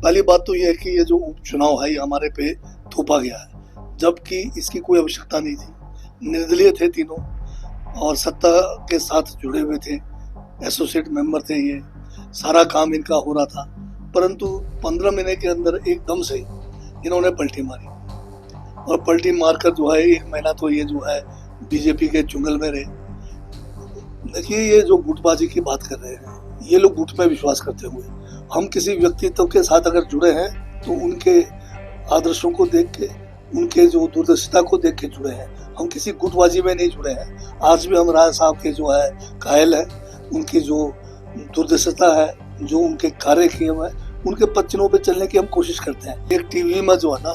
पहली बात तो यह है कि ये जो उपचुनाव है ये हमारे पे थोपा गया है, जबकि इसकी कोई आवश्यकता नहीं थी। निर्दलीय थे तीनों और सत्ता के साथ जुड़े हुए थे, एसोसिएट मेंबर थे ये, सारा काम इनका हो रहा था। परंतु 15 महीने के अंदर एकदम से इन्होंने पलटी मारी और पलटी मारकर जो है 1 महीना तो ये जो है बीजेपी के चुंगल में रहे। देखिए, ये जो गुटबाजी की बात कर रहे हैं, ये लोग गुट पे विश्वास करते हुए, हम किसी व्यक्तित्व के साथ अगर जुड़े हैं तो उनके आदर्शों को देख के, उनके जो दूरदर्शिता को देख के जुड़े हैं। हम किसी गुटबाजी में नहीं जुड़े हैं। आज भी हम राय साहब के जो है कायल हैं, उनकी जो दूरदर्शिता है, जो उनके कार्य किए हुए हैं, उनके पद पे चलने की हम कोशिश करते हैं। एक टीवी में जो है ना,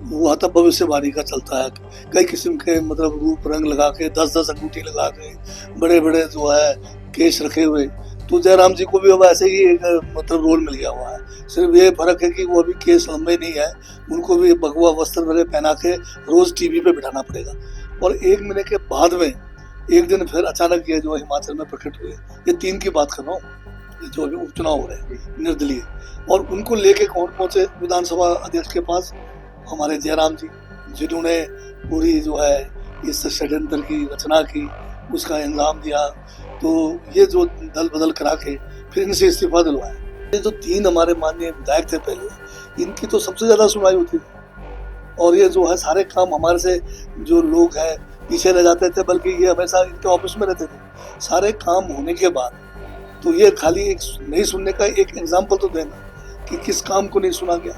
वो आता भविष्यवाणी का चलता है, कई किस्म के मतलब रूप रंग लगा के 10-10 अंगूठी लगा के बड़े बड़े जो है केस रखे हुए। तो जयराम जी को भी अब ऐसे ही एक मतलब रोल मिल गया हुआ है। सिर्फ ये फर्क है कि वो अभी केस लंबे नहीं है, उनको भी भगवा वस्त्र वगैरह पहना के रोज टीवी पे बिठाना पड़ेगा। और 1 महीने के बाद में एक दिन फिर अचानक ये जो हिमाचल में प्रकट हुए, ये 3 की बात कर रहा हूँ, जो अभी उपचुनाव हो रहे हैं निर्दलीय, और उनको लेके कौन पहुंचे विधानसभा अध्यक्ष के पास? हमारे जयराम जी, जिन्होंने पूरी जो है इस षड्यंत्र की रचना की, उसका इंजाम दिया। तो ये जो दल बदल करा के फिर इनसे इस्तीफा दिलवाया। ये जो 3 हमारे माननीय विधायक थे पहले, इनकी तो सबसे ज्यादा सुनवाई होती थी और ये जो है सारे काम हमारे से जो लोग हैं पीछे रह जाते थे, बल्कि ये हमेशा इनके ऑफिस में रहते थे। सारे काम होने के बाद तो ये खाली एक नहीं सुनने का एक एग्जाम्पल तो देना कि किस काम को नहीं सुना गया,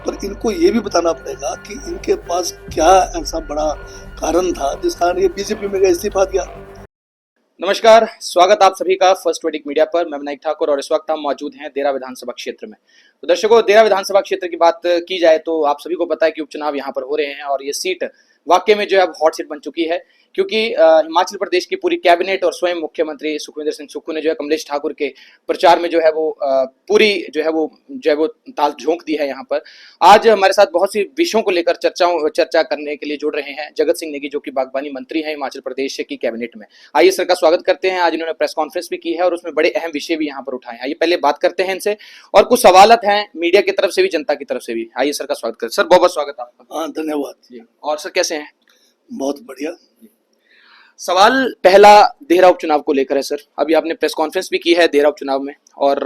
पर इनको ये भी बताना पड़ेगा कि इनके पास क्या ऐसा बड़ा कारण था जिस कारण ये बीजेपी में गए, इस्तीफा दिया। नमस्कार, स्वागत आप सभी का फर्स्ट वेडिक मीडिया पर। मैं विनायक ठाकुर और इस वक्त हम मौजूद हैं देरा विधानसभा क्षेत्र में। तो दर्शकों, देरा विधानसभा क्षेत्र की बात की जाए तो आप सभी को पता है कि उपचुनाव यहाँ पर हो रहे हैं और ये सीट वाकई में जो है अब हॉट सीट बन चुकी है, क्योंकि हिमाचल प्रदेश की पूरी कैबिनेट और स्वयं मुख्यमंत्री सुखविंदर सिंह सुक्खू ने जो है कमलेश ठाकुर के प्रचार में जो है वो पूरी जो है वो ताल झोंक दी है। यहाँ पर आज हमारे साथ बहुत सी विषयों को लेकर चर्चा करने के लिए जुड़ रहे हैं जगत सिंह नेगी, जो कि बागबानी मंत्री हैं हिमाचल प्रदेश की कैबिनेट में। आइए सर का स्वागत करते हैं। आज इन्होंने प्रेस कॉन्फ्रेंस भी की है और उसमें बड़े अहम विषय भी यहाँ पर उठाए हैं। आइए पहले बात करते हैं इनसे और कुछ सवाल हैं मीडिया की तरफ से भी, जनता की तरफ से भी। आइए सर का स्वागत करते हैं। सर बहुत बहुत स्वागत आपका। हाँ, धन्यवाद। और सर कैसे हैं? बहुत बढ़िया। सवाल पहला देहरा उपचुनाव को लेकर है। सर, अभी आपने प्रेस कॉन्फ्रेंस भी की है देहरा उपचुनाव में और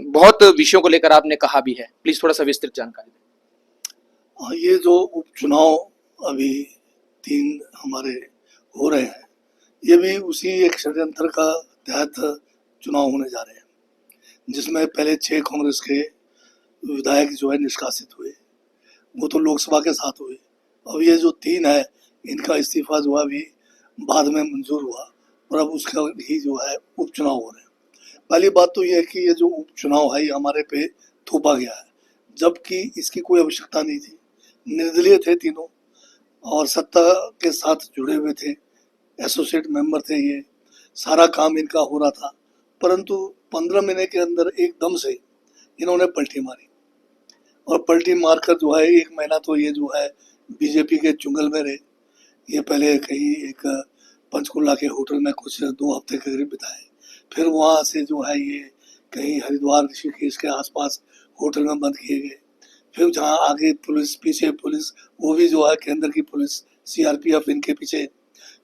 बहुत विषयों को लेकर आपने कहा भी है, प्लीज थोड़ा सा विस्तृत जानकारी दें। ये जो उपचुनाव अभी 3 हमारे हो रहे हैं, ये भी उसी एक षड्यंत्र का तहत चुनाव होने जा रहे हैं, जिसमें पहले 6 कांग्रेस के विधायक जो है निष्कासित हुए, वो तो लोकसभा के साथ हुए। अब ये जो 3 है, इनका इस्तीफा जो है अभी बाद में मंजूर हुआ और अब उसका ही जो है उपचुनाव हो रहे हैं। पहली बात तो ये है कि ये जो उपचुनाव है ये हमारे पे थोपा गया है, जबकि इसकी कोई आवश्यकता नहीं थी। निर्दलीय थे तीनों और सत्ता के साथ जुड़े हुए थे, एसोसिएट मेंबर थे ये, सारा काम इनका हो रहा था। परंतु 15 महीने के अंदर एकदम से इन्होंने पलटी मारी और पलटी मारकर जो है 1 महीना तो ये जो है बीजेपी के चुंगल में रहे। ये पहले कहीं एक पंचकुला के होटल में कुछ 2 हफ्ते के करीब बिताए, फिर वहाँ से जो है ये कहीं हरिद्वार ऋषिकेश के आसपास होटल में बंद किए गए। फिर जहाँ आगे पुलिस, पीछे पुलिस, वो भी जो है केंद्र की पुलिस, सीआरपीएफ इनके पीछे।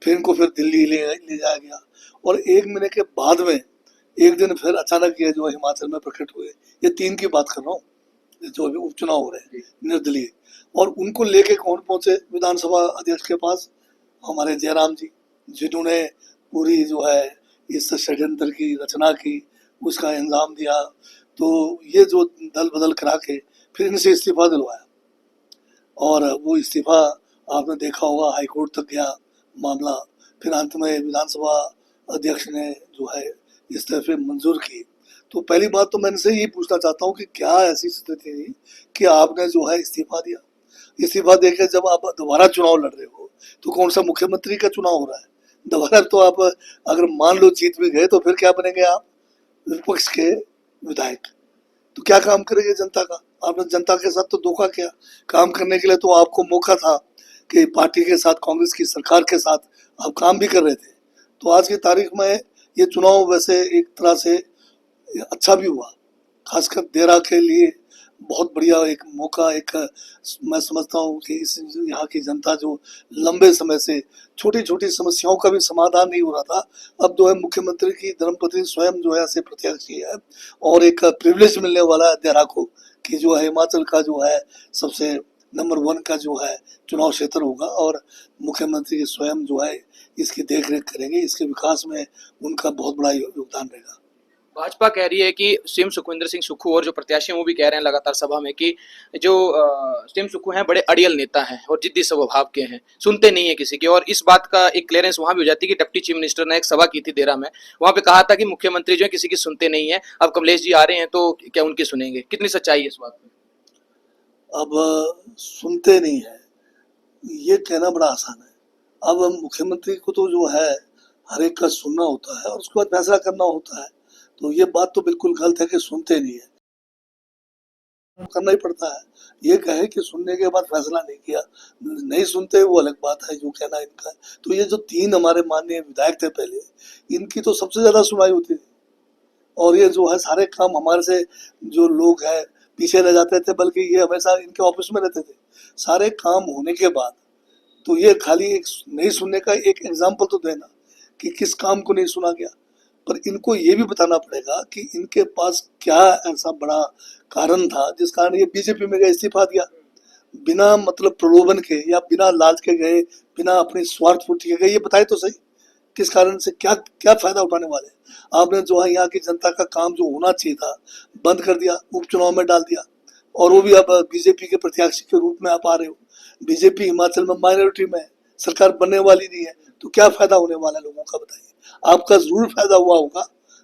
फिर इनको फिर दिल्ली ले जाया गया और 1 महीने के बाद में एक दिन फिर अचानक ये जो हिमाचल में प्रकट हुए। ये 3 की बात कर रहा हूँ, जो अभी उपचुनाव हो रहे हैं निर्दलीय, और उनको लेके कौन पहुंचे विधानसभा अध्यक्ष के पास? हमारे जयराम जी, जिन्होंने पूरी जो है इस षड्यंत्र की रचना की, उसका इंजाम दिया। तो ये जो दल बदल करा के फिर इनसे इस्तीफा दिलवाया और वो इस्तीफा आपने देखा होगा हाईकोर्ट तक गया मामला। फिर अंत में विधानसभा अध्यक्ष ने जो है इस्तीफे मंजूर की। तो पहली बात तो मैं इनसे यही पूछना चाहता हूँ कि क्या ऐसी स्थिति थी कि आपने जो है इस्तीफा दिया? इस्तीफा देकर जब आप दोबारा चुनाव लड़ रहे हो तो कौन सा मुख्यमंत्री का चुनाव हो रहा है दोबारा? तो आप अगर मान लो जीत भी गए तो फिर क्या बनेंगे आप? विपक्ष के विधायक। तो क्या काम करेंगे जनता का? आपने जनता के साथ तो धोखा किया। काम करने के लिए तो आपको मौका था कि पार्टी के साथ, कांग्रेस की सरकार के साथ आप काम भी कर रहे थे। तो आज की तारीख में ये चुनाव वैसे एक तरह से अच्छा भी हुआ, खासकर देरा के लिए बहुत बढ़िया एक मौका, एक मैं समझता हूँ कि इस यहाँ की जनता जो लंबे समय से छोटी छोटी समस्याओं का भी समाधान नहीं हो रहा था, अब जो है मुख्यमंत्री की धर्मपत्नी स्वयं जो है ऐसे प्रत्याशी है, और एक प्रिविलेज मिलने वाला है देहरा को कि जो है हिमाचल का जो है सबसे नंबर 1 का जो है चुनाव क्षेत्र होगा, और मुख्यमंत्री स्वयं जो है इसकी देख रेख करेंगे, इसके विकास में उनका बहुत बड़ा योगदान रहेगा। भाजपा कह रही है कि सीएम सुखविंदर सिंह सुक्खू और जो प्रत्याशी हैं वो भी कह रहे हैं लगातार सभा में कि जो सीएम सुक्खू हैं बड़े अड़ियल नेता हैं और जिद्दी स्वभाव के हैं, सुनते नहीं है किसी की। और इस बात का एक क्लियरेंस वहां भी हो जाती है कि डिप्टी चीफ मिनिस्टर ने एक सभा की थी देरा में, वहां पे कहा था कि मुख्यमंत्री जो है किसी की सुनते नहीं है, अब कमलेश जी आ रहे हैं तो क्या उनकी सुनेंगे? कितनी सच्चाई है इस बात में? अब सुनते नहीं है ये कहना बड़ा आसान है। अब मुख्यमंत्री को तो जो है हर एक का सुनना होता है और उसके बाद फैसला करना होता है, तो ये बात तो बिल्कुल गलत है कि सुनते नहीं है, करना ही पड़ता है। ये कहे कि सुनने के बाद फैसला नहीं किया, नहीं सुनते वो अलग बात है, जो कहना इनका है। तो ये जो 3 हमारे माननीय विधायक थे पहले, इनकी तो सबसे ज्यादा सुनवाई होती थी, और ये जो है सारे काम हमारे से जो लोग हैं पीछे रह जाते थे, बल्कि ये हमेशा इनके ऑफिस में रहते थे। सारे काम होने के बाद तो ये खाली एक नहीं सुनने का एक एग्जाम्पल तो देना कि किस काम को नहीं सुना गया, पर इनको ये भी बताना पड़ेगा कि इनके पास क्या ऐसा बड़ा कारण था जिस कारण ये बीजेपी में गए, इस्तीफा दिया, बिना मतलब प्रलोभन के या बिना लालच के गए, बिना अपनी स्वार्थ पूर्ति के गए, ये बताए तो सही किस कारण से, क्या क्या फायदा उठाने वाले। आपने जो है यहाँ की जनता का काम जो होना चाहिए था बंद कर दिया, उपचुनाव में डाल दिया, और वो भी अब बीजेपी के प्रत्याशी के रूप में आप आ रहे हो। बीजेपी हिमाचल में माइनॉरिटी में है, सरकार बनने वाली नहीं है, तो क्या फायदा होने वाला है लोगों का, बताइए। आपका जरूर फायदा हुआ होगा,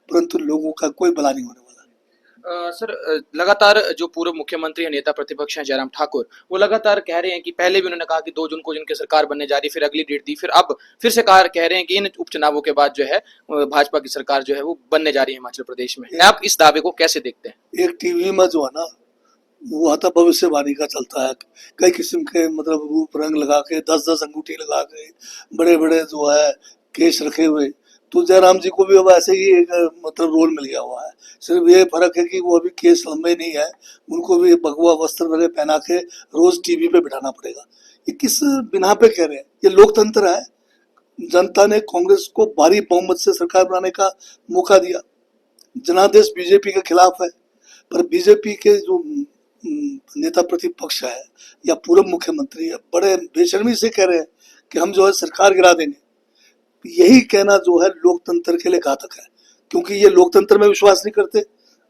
परंतु लोगों का कोई भला नहीं होने वाला। सर, लगातार जो पूर्व मुख्यमंत्री और नेता प्रतिपक्ष हैं जयराम ठाकुर, वो लगातार कह रहे हैं कि पहले भी उन्होंने कहा कि 2 जून को जिनकी सरकार बनने जा रही, फिर अगली डेट दी, फिर अब फिर से कह रहे हैं कि इन उपचुनावों के बाद जो है भाजपा की सरकार जो है वो बनने जा रही है हिमाचल प्रदेश में। आप इस दावे को कैसे देखते हैं? एक टीवी में जो है ना वो आता भविष्यवाणी का चलता है, कई किस्म के मतलब रूप रंग लगा के 10-10 अंगूठी लगा के बड़े बड़े जो है केस रखे हुए, तो जयराम जी को भी अब ऐसे ही एक मतलब रोल मिल गया हुआ है। सिर्फ ये फर्क है कि वो अभी केस लंबे नहीं है, उनको भी भगवा वस्त्र वगैरह पहना के रोज टीवी पे बिठाना पड़ेगा। ये किस बिना पे कह रहे हैं? ये लोकतंत्र है, जनता ने कांग्रेस को भारी बहुमत से सरकार बनाने का मौका दिया, जनादेश बीजेपी के खिलाफ है, पर बीजेपी के जो नेता प्रतिपक्ष है या पूर्व मुख्यमंत्री है बड़े बेशर्मी से कह रहे हैं कि हम जो है सरकार गिरा देंगे। यही कहना जो है लोकतंत्र के लिए घातक है, क्योंकि ये लोकतंत्र में विश्वास नहीं करते,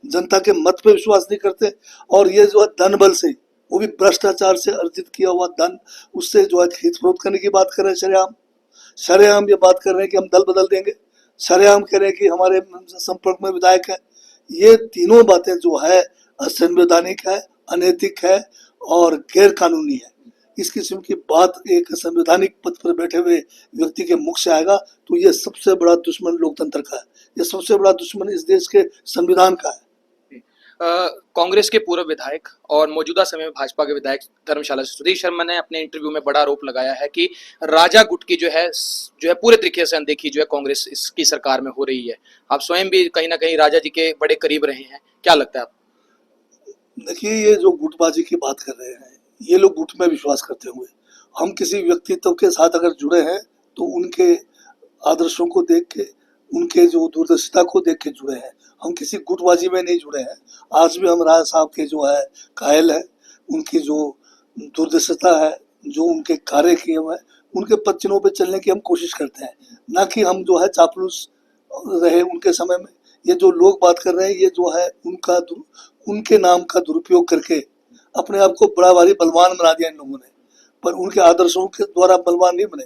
जनता के मत पे विश्वास नहीं करते, और ये जो है धन बल से, वो भी भ्रष्टाचार से अर्जित किया हुआ धन, उससे जो है खरीद फरोख्त करने की बात कर रहे हैं। शरेआम शरेआम ये बात कर रहे हैं कि हम दल बदल देंगे, शरेआम कह रहे हैं कि हमारे संपर्क में विधायक है। ये तीनों बातें जो है असंवैधानिक है, अनैतिक है और गैर कानूनी है। इस किस्म की बात एक संवैधानिक पद पर बैठे हुए व्यक्ति के मुख से आएगा तो ये सबसे बड़ा दुश्मन लोकतंत्र का है, ये सबसे बड़ा दुश्मन इस देश के संविधान का है। कांग्रेस के पूर्व विधायक और मौजूदा समय में भाजपा के विधायक धर्मशाला से सुधीर शर्मा ने अपने इंटरव्यू में बड़ा आरोप लगाया है कि राजा गुट की जो है पूरे तरीके से अनदेखी जो है कांग्रेस इसकी सरकार में हो रही है। आप स्वयं भी कहीं ना कहीं राजा जी के बड़े करीब रहे हैं, क्या लगता है आपको? देखिए, ये जो गुटबाजी की बात कर रहे हैं, ये लोग गुट में विश्वास करते हुए, हम किसी व्यक्तित्व के साथ अगर जुड़े हैं तो उनके आदर्शों को देख के, उनके जो दूरदर्शिता को देख के जुड़े हैं, हम किसी गुटबाजी में नहीं जुड़े हैं। आज भी हम राय साहब के जो है कायल है, उनकी जो दूरदर्शिता है, जो उनके कार्य किए हुए हैं, उनके पद चिन्हों पर चलने की हम कोशिश करते हैं, ना कि हम जो है चापलूस रहे उनके समय में। ये जो लोग बात कर रहे हैं, ये जो है उनके नाम का दुरुपयोग करके अपने आप को बड़ा भारी बलवान बना दिया इन लोगों ने, पर उनके आदर्शों के द्वारा बलवान नहीं बने।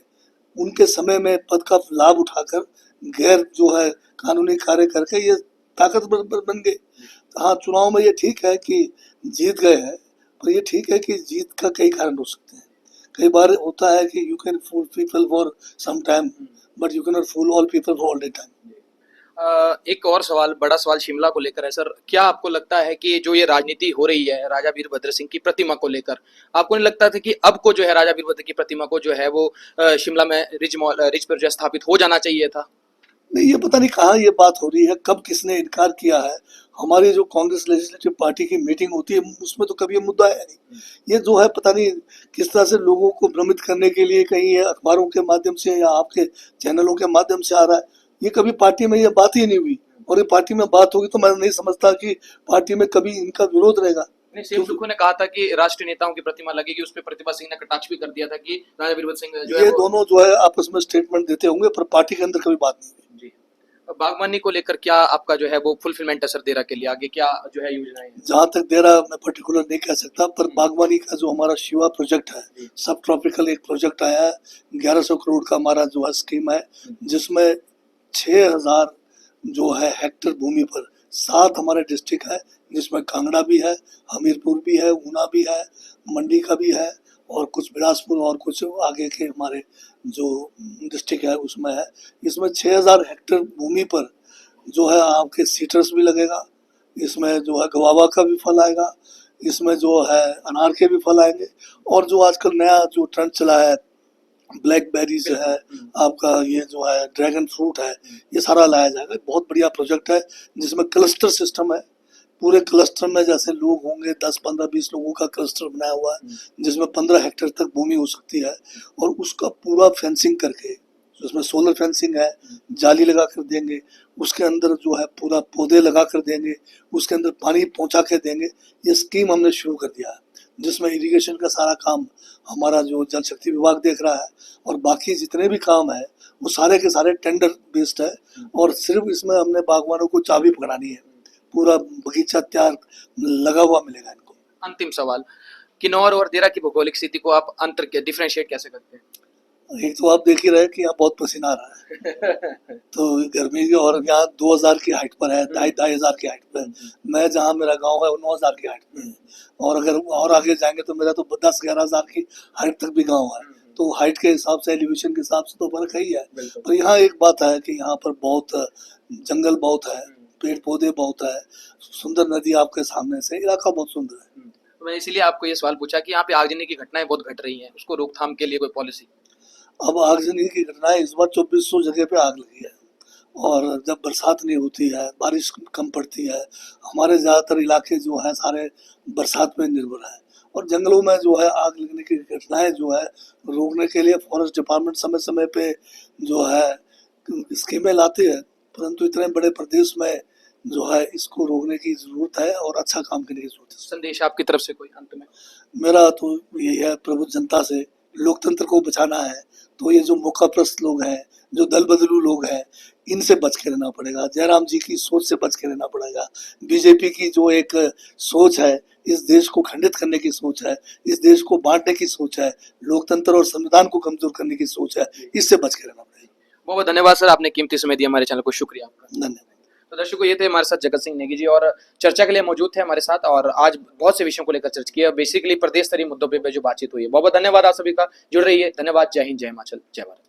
उनके समय में पद का लाभ उठाकर गैर जो है कानूनी कार्य करके ये ताकतवर बन गए। हाँ, चुनाव में ये ठीक है कि जीत गए हैं, पर ये ठीक है कि जीत का कई कारण हो सकते हैं। कई बार होता है कि you can fool people for some time, but you can not fool all people for all the time. एक और सवाल, बड़ा सवाल शिमला को लेकर है सर। क्या आपको लगता है कि जो ये राजनीति हो रही है राजा वीरभद्र सिंह की प्रतिमा को लेकर, आपको नहीं लगता था कि अब को जो है राजा वीरभद्र की प्रतिमा को जो है वो शिमला में रिज पर जो स्थापित हो जाना चाहिए था? नहीं, ये पता नहीं कहाँ ये बात हो रही है, कब किसने इनकार किया है। हमारी जो कांग्रेस लेजिस्लेटिव पार्टी की मीटिंग होती है उसमें तो कभी ये मुद्दा है नहीं। ये जो है पता नहीं किस तरह से लोगों को भ्रमित करने के लिए कहीं ये अखबारों के माध्यम से या आपके चैनलों के माध्यम से आ रहा है। ये कभी पार्टी में ये बात ही नहीं हुई, और ये पार्टी में बात होगी तो मैं नहीं समझता कि पार्टी में कभी इनका विरोध रहेगा। सीएम सुक्खू ने कहा था कि राष्ट्रीय नेताओं की प्रतिमा लगेगी, उस पर प्रतिभा सिंह ने कटाक्ष भी कर दिया था कि राजा वीरभद्र सिंह जो ये है दोनों जो है आपस में स्टेटमेंट देते होंगे, पर पार्टी के अंदर कभी बात नहीं हुई। जी। बागवानी को लेकर क्या आपका जो है वो फुलफिलमेंट है सर देरा के लिए, आगे क्या जो है योजनाएं हैं? जहाँ तक देरा मैं पर्टिकुलर नहीं कह सकता, पर बागवानी का जो हमारा शिवा प्रोजेक्ट है, सब ट्रॉपिकल एक प्रोजेक्ट आया है, 1100 करोड़ का हमारा जो है स्कीम है, जिसमें 6000 जो है हेक्टेयर भूमि पर 7 हमारे डिस्ट्रिक्ट है, जिसमें कांगड़ा भी है, हमीरपुर भी है, ऊना भी है, मंडी का भी है, और कुछ बिलासपुर और कुछ आगे के हमारे जो डिस्ट्रिक्ट है उसमें है। इसमें 6000 हेक्टेयर भूमि पर जो है आपके सीट्रस भी लगेगा, इसमें जो है गवावा का भी फल आएगा, इसमें जो है अनार के भी फल आएंगे, और जो आजकल नया जो ट्रेंड चला है ब्लैकबेरीज है, आपका ये जो है ड्रैगन फ्रूट है, ये सारा लाया जाएगा। बहुत बढ़िया प्रोजेक्ट है जिसमें क्लस्टर सिस्टम है, पूरे क्लस्टर में जैसे लोग होंगे 10, 15, 20 लोगों का क्लस्टर बनाया हुआ है, जिसमें 15 हेक्टेयर तक भूमि हो सकती है, और उसका पूरा फेंसिंग करके, उसमें सोलर फेंसिंग है, जाली लगा कर देंगे, उसके अंदर जो है पूरा पौधे लगा कर देंगे, उसके अंदर पानी पहुंचा के देंगे। ये स्कीम हमने शुरू कर दिया है, जिसमें इरिगेशन का सारा काम हमारा जो जल शक्ति विभाग देख रहा है, और बाकी जितने भी काम है वो सारे के सारे टेंडर बेस्ड है, और सिर्फ इसमें हमने बागवानों को चाबी पकड़ानी है, पूरा बगीचा तैयार लगा हुआ मिलेगा इनको। अंतिम सवाल, किन्नौर और देरा की भौगोलिक स्थिति को आप अंतर के डिफरेंशिएट कैसे करते हैं? एक तो आप देख ही रहे कि यहाँ बहुत पसीना आ रहा है तो गर्मी की, और यहाँ 2000 की हाइट पर है, 2500 की हाइट पर। मैं जहाँ मेरा गांव है वो 9000 की हाइट पे है, और अगर और आगे जाएंगे तो मेरा तो 10-11 की हाइट तक भी गांव है। तो हाइट के हिसाब से, एलिवेशन के हिसाब से तो फर्क है ही है। पर यहाँ एक बात है कि यहाँ पर बहुत जंगल बहुत है, पेड़ पौधे बहुत है, सुंदर नदी आपके सामने से, इलाका बहुत सुंदर है। तो मैंने इसीलिए आपको ये सवाल पूछा कि यहाँ पे आगजनी की घटनाएं बहुत घट रही हैं, उसको रोकथाम के लिए कोई पॉलिसी? अब आगजनी की घटनाएं इस बार 2400 जगह पे आग लगी है, और जब बरसात नहीं होती है, बारिश कम पड़ती है, हमारे ज़्यादातर इलाके जो हैं सारे बरसात पे निर्भर है, और जंगलों में जो है आग लगने की घटनाएं जो है रोकने के लिए फॉरेस्ट डिपार्टमेंट समय समय पे जो है स्कीमें लाती है, परंतु इतने बड़े प्रदेश में जो है इसको रोकने की जरूरत है और अच्छा काम करने की जरूरत है। संदेश आपकी तरफ से कोई अंत में? मेरा तो यही है, प्रबुद्ध जनता से, लोकतंत्र को बचाना है तो ये जो मौकाप्रस्त लोग हैं, जो दल बदलू लोग हैं, इनसे बच के रहना पड़ेगा। जयराम जी की सोच से बच के रहना पड़ेगा। बीजेपी की जो एक सोच है, इस देश को खंडित करने की सोच है, इस देश को बांटने की सोच है, लोकतंत्र और संविधान को कमजोर करने की सोच है, इससे बच के रहना पड़ेगा। बहुत बहुत धन्यवाद सर, आपने कीमती समय दिया हमारे चैनल को, शुक्रिया आपका। धन्यवाद। तो दर्शकों, ये थे हमारे साथ जगत सिंह नेगी जी, और चर्चा के लिए मौजूद थे हमारे साथ, और आज बहुत से विषयों को लेकर चर्चा की है, बेसिकली प्रदेश स्तरीय मुद्दों पे जो बातचीत हुई है। बहुत बहुत धन्यवाद आप सभी का, जुड़ रही है। धन्यवाद। जय हिंद, जय हिमाचल, जय भारत।